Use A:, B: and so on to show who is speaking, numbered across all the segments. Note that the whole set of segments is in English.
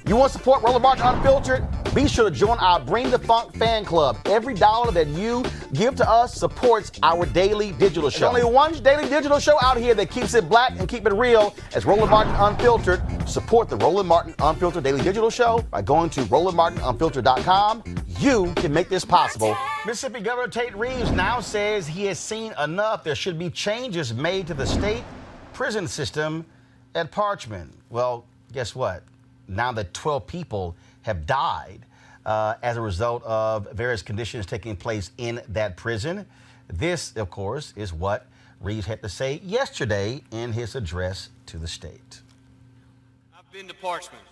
A: You want to support Roland Martin Unfiltered? Be sure to join our Bring the Funk fan club. Every dollar that you give to us supports our daily digital show. There's only one daily digital show out here that keeps it black and keep it real as Roland Martin Unfiltered. Support the Roland Martin Unfiltered daily digital show by going to RolandMartinUnfiltered.com. You can make this possible. Mississippi Governor Tate Reeves now says he has seen enough. There should be changes made to the state prison system at Parchman. Well, guess what? Now that 12 people have died as a result of various conditions taking place in that prison. This, of course, is what Reeves had to say yesterday in his address to the state.
B: I've been to Parchman.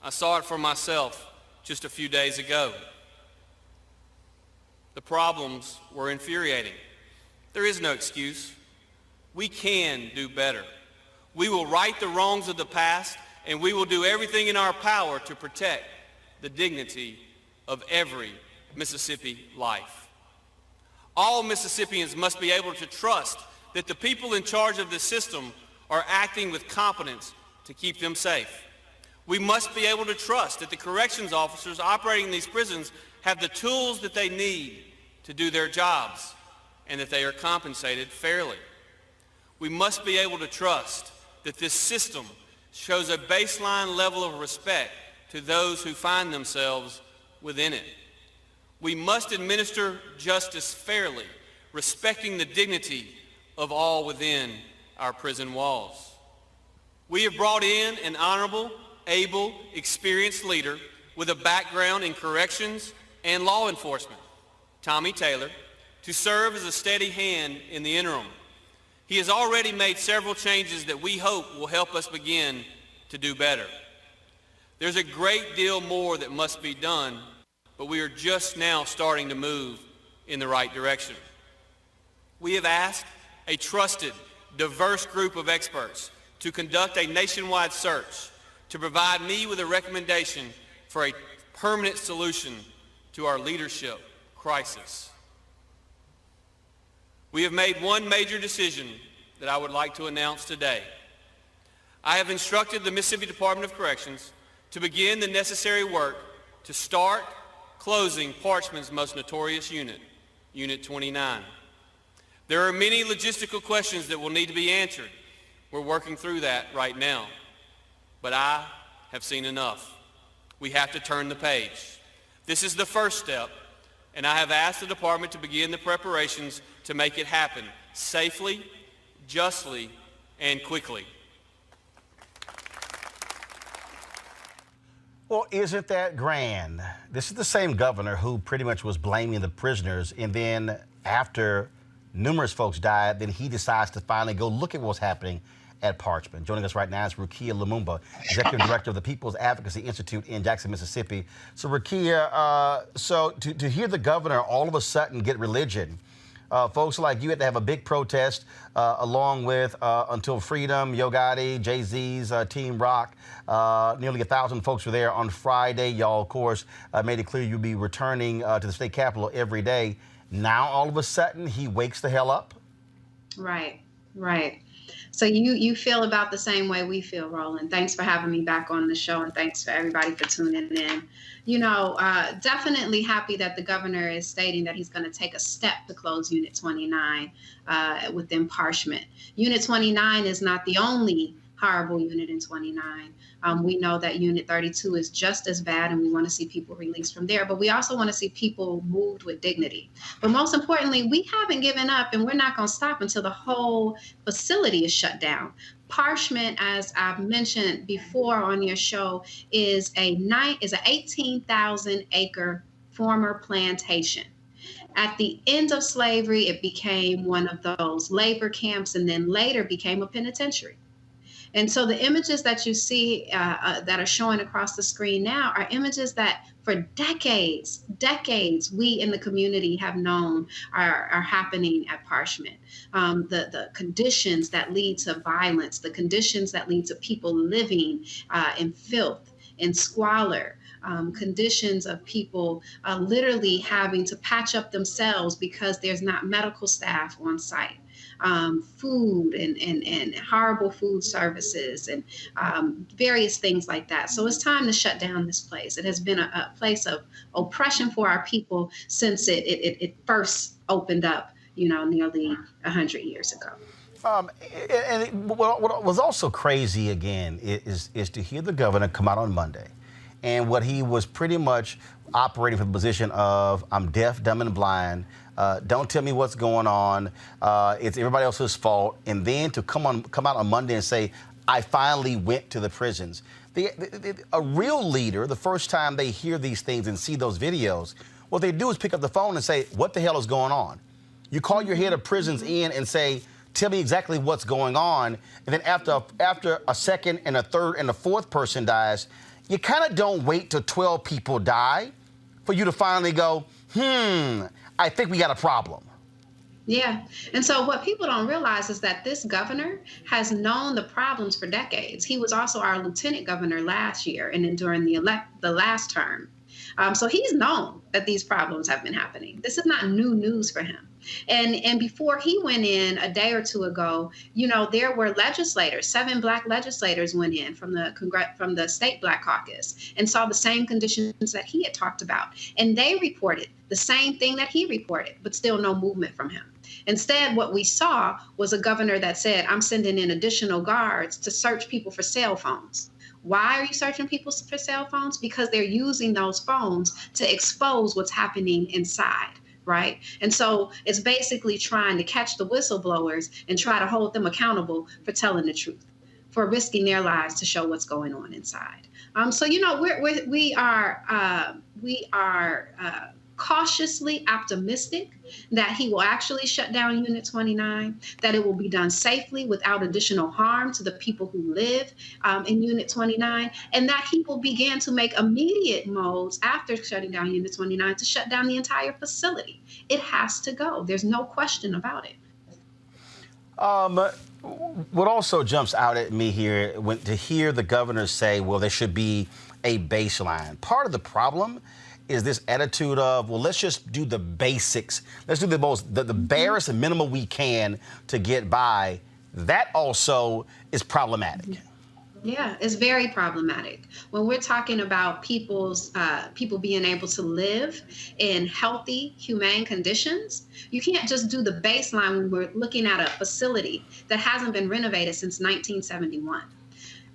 B: I saw it for myself just a few days ago. The problems were infuriating. There is no excuse. We can do better. We will right the wrongs of the past, and we will do everything in our power to protect the dignity of every Mississippi life. All Mississippians must be able to trust that the people in charge of the system are acting with competence to keep them safe. We must be able to trust that the corrections officers operating these prisons have the tools that they need to do their jobs and that they are compensated fairly. We must be able to trust that this system shows a baseline level of respect to those who find themselves within it. We must administer justice fairly, respecting the dignity of all within our prison walls. We have brought in an honorable, able, experienced leader with a background in corrections and law enforcement, Tommy Taylor, to serve as a steady hand in the interim. He has already made several changes that we hope will help us begin to do better. There's a great deal more that must be done, but we are just now starting to move in the right direction. We have asked a trusted, diverse group of experts to conduct a nationwide search to provide me with a recommendation for a permanent solution to our leadership crisis. We have made one major decision that I would like to announce today. I have instructed the Mississippi Department of Corrections to begin the necessary work to start closing Parchman's most notorious unit, Unit 29. There are many logistical questions that will need to be answered. We're working through that right now. But I have seen enough. We have to turn the page. This is the first step, and I have asked the department to begin the preparations to make it happen safely, justly, and quickly.
A: Well, isn't that grand? This is the same governor who pretty much was blaming the prisoners, and then after numerous folks died, then he decides to finally go look at what's happening at Parchman. Joining us right now is Rukia Lumumba, Executive Director of the People's Advocacy Institute in Jackson, Mississippi. So, Rukia, to hear the governor all of a sudden get religion, folks like you had to have a big protest along with Until Freedom, Yo Gotti, Jay-Z's Team Rock. Nearly 1,000 folks were there on Friday. Y'all, of course, made it clear you'd be returning to the state capitol every day. Now, all of a sudden, he wakes the hell up?
C: Right. So you feel about the same way we feel, Roland. Thanks for having me back on the show, and thanks for everybody for tuning in. You know, definitely happy that the governor is stating that he's going to take a step to close Unit 29 within Parchman. Unit 29 is not the only horrible unit in 29. We know that Unit 32 is just as bad, and we want to see people released from there. But we also want to see people moved with dignity. But most importantly, we haven't given up, and we're not going to stop until the whole facility is shut down. Parchman, as I've mentioned before on your show, is an 18,000-acre former plantation. At the end of slavery, it became one of those labor camps, and then later became a penitentiary. And so the images that you see that are showing across the screen now are images that for decades, we in the community have known are happening at Parchman. The conditions that lead to violence, the conditions that lead to people living in filth, in squalor, conditions of people literally having to patch up themselves because there's not medical staff on site. food and horrible food services and various things like that. So it's time to shut down this place. It has been a place of oppression for our people since it first opened up, nearly 100 years ago.
A: What was also crazy again is to hear the governor come out on Monday, and what he was pretty much operating from the position of, I'm deaf, dumb, and blind. Don't tell me what's going on. It's everybody else's fault. And then to come out on Monday and say, I finally went to the prisons. A real leader, the first time they hear these things and see those videos, what they do is pick up the phone and say, what the hell is going on? You call your head of prisons in and say, tell me exactly what's going on. And then after a second and a third and a fourth person dies, you kind of don't wait till 12 people die for you to finally go, I think we got a problem.
C: Yeah. And so what people don't realize is that this governor has known the problems for decades. He was also our lieutenant governor last year and then during the last term. So he's known that these problems have been happening. This is not new news for him. And before he went in a day or two ago, there were legislators, 7 Black legislators went in from the state Black caucus and saw the same conditions that he had talked about. And they reported the same thing that he reported, but still no movement from him. Instead, what we saw was a governor that said, I'm sending in additional guards to search people for cell phones. Why are you searching people for cell phones? Because they're using those phones to expose what's happening inside, right? And so it's basically trying to catch the whistleblowers and try to hold them accountable for telling the truth, for risking their lives to show what's going on inside. So we are cautiously optimistic that he will actually shut down Unit 29, that it will be done safely without additional harm to the people who live in Unit 29, and that he will begin to make immediate moves after shutting down Unit 29 to shut down the entire facility. It has to go. There's no question about it.
A: What also jumps out at me here, to hear the governor say, well, there should be a baseline. Part of the problem is this attitude of, well, let's just do the basics. Let's do the barest minimum we can to get by. That also is problematic.
C: Yeah, it's very problematic. When we're talking about people being able to live in healthy, humane conditions, you can't just do the baseline when we're looking at a facility that hasn't been renovated since 1971.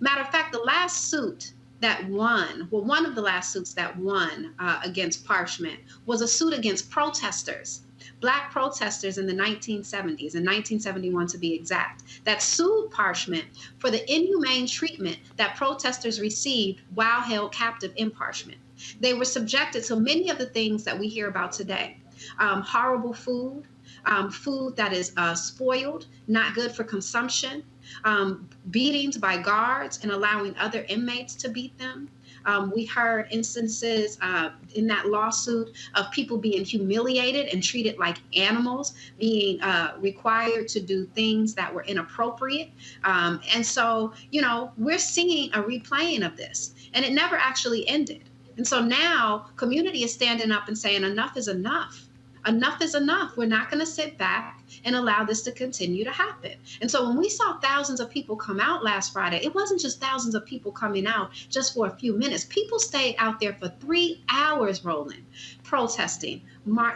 C: Matter of fact, the last suit that won, well, one of the last suits that won against Parchman was a suit against protesters, Black protesters in the 1970s, in 1971 to be exact, that sued Parchman for the inhumane treatment that protesters received while held captive in Parchman. They were subjected to many of the things that we hear about today. Horrible food, food that is spoiled, not good for consumption, beatings by guards and allowing other inmates to beat them. We heard instances in that lawsuit of people being humiliated and treated like animals, being required to do things that were inappropriate. And so, we're seeing a replaying of this, and it never actually ended. And so now community is standing up and saying enough is enough. Enough is enough. We're not going to sit back and allow this to continue to happen. And so when we saw thousands of people come out last Friday, it wasn't just thousands of people coming out just for a few minutes. People stayed out there for 3 hours, Roland, protesting,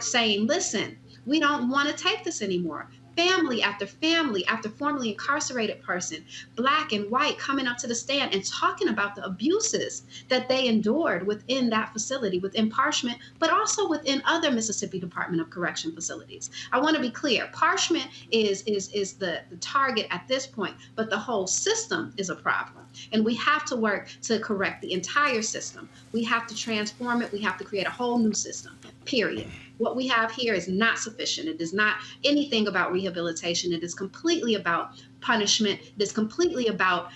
C: saying, listen, we don't want to take this anymore. Family after formerly incarcerated person, Black and white, coming up to the stand and talking about the abuses that they endured within that facility, within Parchman, but also within other Mississippi Department of Correction facilities. I want to be clear. Parchman is the target at this point, but the whole system is a problem. And we have to work to correct the entire system. We have to transform it. We have to create a whole new system, period. What we have here is not sufficient. It is not anything about rehabilitation. It is completely about punishment. It is completely about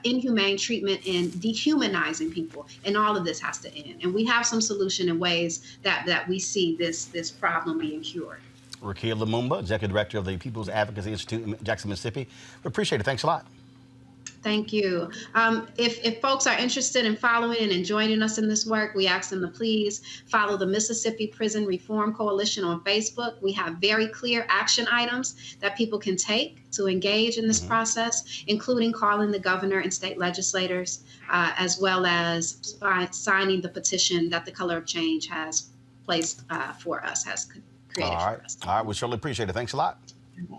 C: inhumane treatment and dehumanizing people. And all of this has to end. And we have some solution in ways that we see this problem being cured.
A: Rukia Lumumba, Executive Director of the People's Advocacy Institute in Jackson, Mississippi. We appreciate it. Thanks a lot.
C: Thank you. If folks are interested in following and joining us in this work, we ask them to please follow the Mississippi Prison Reform Coalition on Facebook. We have very clear action items that people can take to engage in this process, including calling the governor and state legislators, as well as signing the petition that the Color of Change has placed for us, has created for us.
A: All right, we surely appreciate it. Thanks a lot.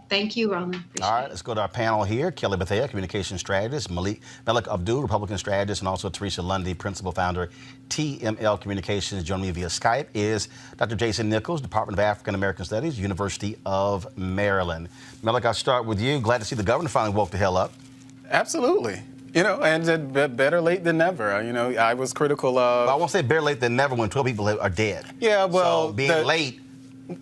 C: Thank you, Roland. Appreciate
A: All right, let's go to our panel here. Kelly Bethea, communication strategist, Melik Abdul, Republican strategist, and also Teresa Lundy, principal founder, TML Communications. Joining me via Skype is Dr. Jason Nichols, Department of African American Studies, University of Maryland. Melik, I'll start with you. Glad to see the governor finally woke the hell up.
D: Absolutely. And better late than never. I was critical of...
A: Well, I won't say better late than never when 12 people are dead.
D: Yeah, well...
A: So being late...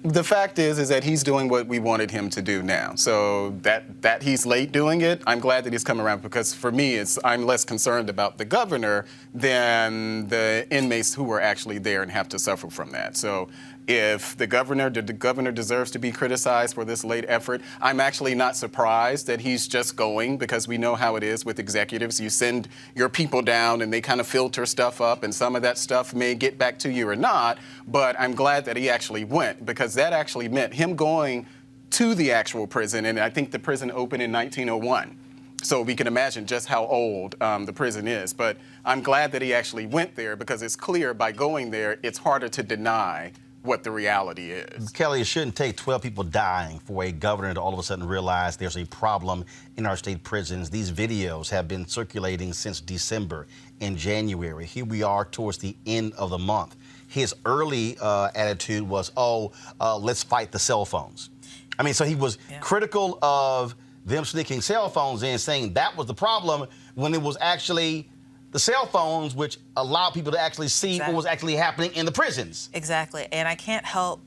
D: The fact is that he's doing what we wanted him to do now. So that he's late doing it, I'm glad that he's come around, because for me, I'm less concerned about the governor than the inmates who were actually there and have to suffer from that. So if the governor deserves to be criticized for this late effort, I'm actually not surprised that he's just going, because we know how it is with executives. You send your people down and they kind of filter stuff up, and some of that stuff may get back to you or not, but I'm glad that he actually went, because that actually meant him going to the actual prison, and I think the prison opened in 1901. So we can imagine just how old the prison is. But I'm glad that he actually went there, because it's clear by going there, it's harder to deny what the reality is.
A: Kelly, it shouldn't take 12 people dying for a governor to all of a sudden realize there's a problem in our state prisons. These videos have been circulating since December and January. Here we are towards the end of the month. His early attitude was, let's fight the cell phones. I mean, so he was critical of them sneaking cell phones in, saying that was the problem, when it was actually the cell phones which allowed people to actually see what was actually happening in the prisons.
E: Exactly. And I can't help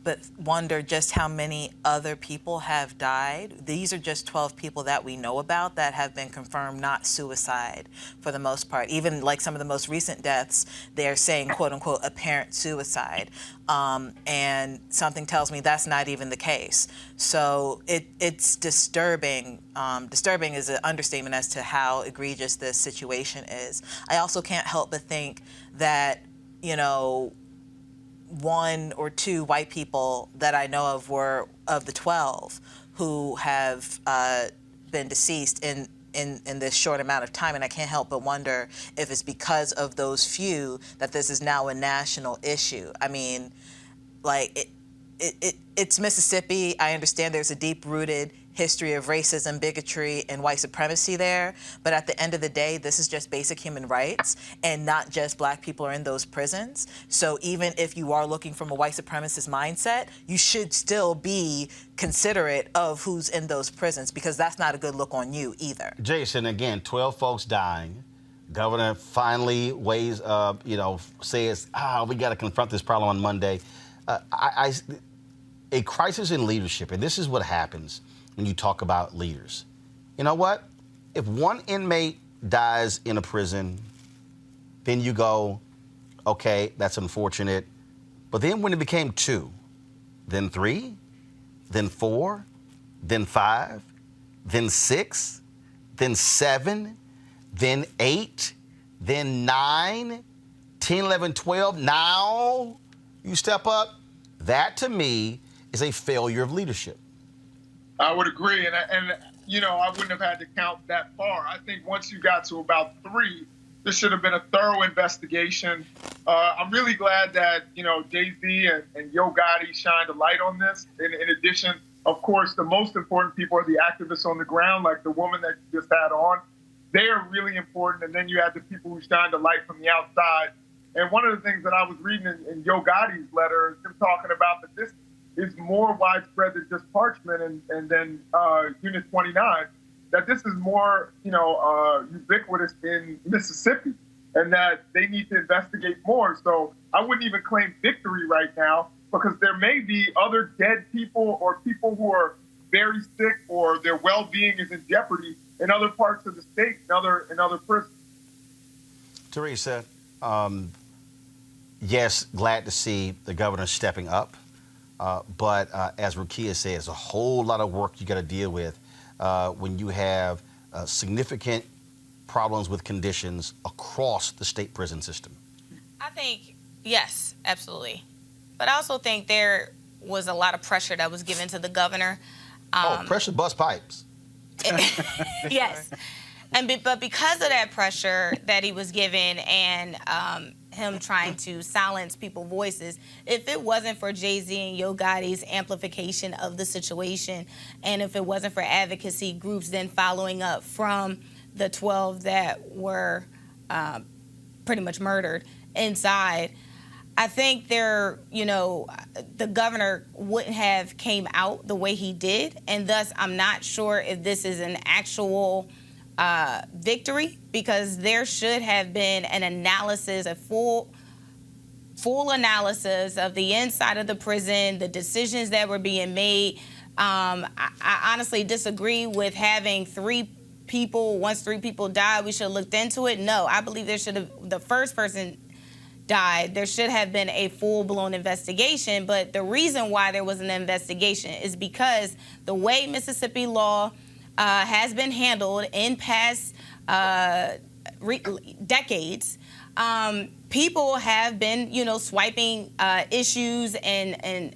E: but wonder just how many other people have died. These are just 12 people that we know about that have been confirmed not suicide for the most part. Even like some of the most recent deaths, they're saying, quote unquote, apparent suicide. And something tells me that's not even the case. So it's disturbing. Disturbing is an understatement as to how egregious this situation is. I also can't help but think that, one or two white people that I know of were of the 12 who have been deceased in this short amount of time, and I can't help but wonder if it's because of those few that this is now a national issue. I mean, like it's Mississippi. I understand there's a deep-rooted history of racism, bigotry, and white supremacy there. But at the end of the day, this is just basic human rights, and not just black people are in those prisons. So even if you are looking from a white supremacist mindset, you should still be considerate of who's in those prisons, because that's not a good look on you either.
A: Jason, again, 12 folks dying. Governor finally says, we got to confront this problem on Monday. A crisis in leadership, and this is what happens when you talk about leaders. You know what? If one inmate dies in a prison, then you go, okay, that's unfortunate. But then when it became 2, then 3, then 4, then 5, then 6, then 7, then 8, then 9, 10, 11, 12, now you step up. That, to me, is a failure of leadership.
F: I would agree, and I wouldn't have had to count that far. I think once you got to about 3, there should have been a thorough investigation. I'm really glad that Jay-Z and Yo Gotti shined a light on this. In addition, of course, the most important people are the activists on the ground, like the woman that you just had on. They are really important, and then you have the people who shined a light from the outside. And one of the things that I was reading in Yo Gotti's letter is him talking about that this is more widespread than just Parchman and then Unit 29, that this is more, ubiquitous in Mississippi, and that they need to investigate more. So I wouldn't even claim victory right now, because there may be other dead people or people who are very sick or their well-being is in jeopardy in other parts of the state, in other prisons.
A: Teresa, yes, glad to see the governor stepping up. But as Rukia says, a whole lot of work you got to deal with when you have significant problems with conditions across the state prison system?
G: I think, yes, absolutely. But I also think there was a lot of pressure that was given to the governor.
A: Pressure bust pipes.
G: Yes. But because of that pressure that he was given and him trying to silence people's voices, if it wasn't for Jay-Z and Yo Gotti's amplification of the situation, and if it wasn't for advocacy groups then following up from the 12 that were pretty much murdered inside, I think the governor wouldn't have came out the way he did, and thus I'm not sure if this is an actual victory, because there should have been an analysis, a full analysis of the inside of the prison, the decisions that were being made. I honestly disagree with having once three people died, we should have looked into it. No, I believe the first person died, there should have been a full-blown investigation. But the reason why there was an investigation is because the way Mississippi law has been handled in past decades, people have been, swiping issues and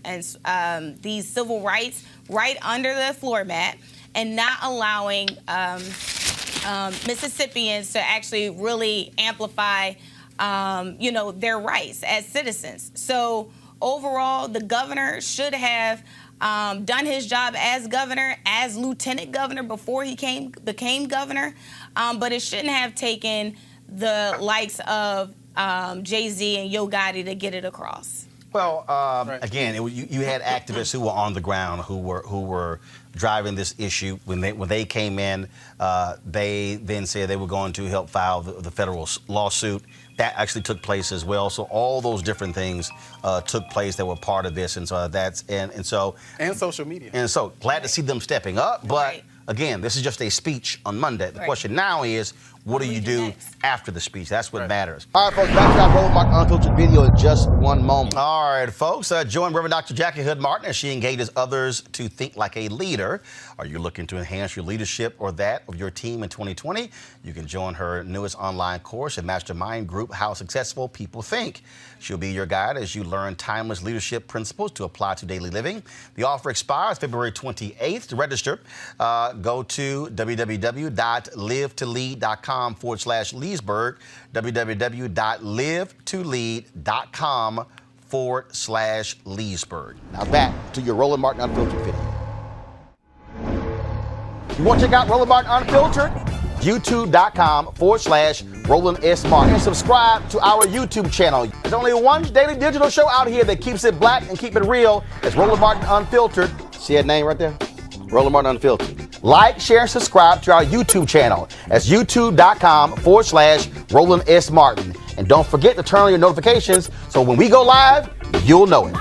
G: these civil rights right under the floor mat and not allowing Mississippians to actually really amplify their rights as citizens. So overall, the governor should have done his job as governor, as lieutenant governor before he became governor, but it shouldn't have taken the likes of Jay-Z and Yo Gotti to get it across.
A: Well, again, you had activists who were on the ground who were driving this issue. When they came in, they then said they were going to help file the federal lawsuit. That actually took place as well. So all those different things took place that were part of this, and so and social media. And so glad to see them stepping up. But again, this is just a speech on Monday. The question now is, what do you do after the speech? That's what matters. All right, folks, back to our Roland Martin Unfiltered video in just one moment. All right, folks, join Reverend Dr. Jackie Hood Martin as she engages others to think like a leader. Are you looking to enhance your leadership or that of your team in 2020? You can join her newest online course and mastermind group, How Successful People Think. She'll be your guide as you learn timeless leadership principles to apply to daily living. The offer expires February 28th. To register, go to www.livetolead.com/Leesburg, www.livetolead.com/Leesburg. Now back to your Roland Martin Unfiltered video. You want to check out Roland Martin Unfiltered? YouTube.com/Roland S. Martin. And subscribe to our YouTube channel. There's only one daily digital show out here that keeps it black and keep it real. It's Roland Martin Unfiltered. See that name right there? Roland Martin Unfiltered. Like, share, and subscribe to our YouTube channel. That's youtube.com/Roland S. Martin. And don't forget to turn on your notifications so when we go live, you'll know it.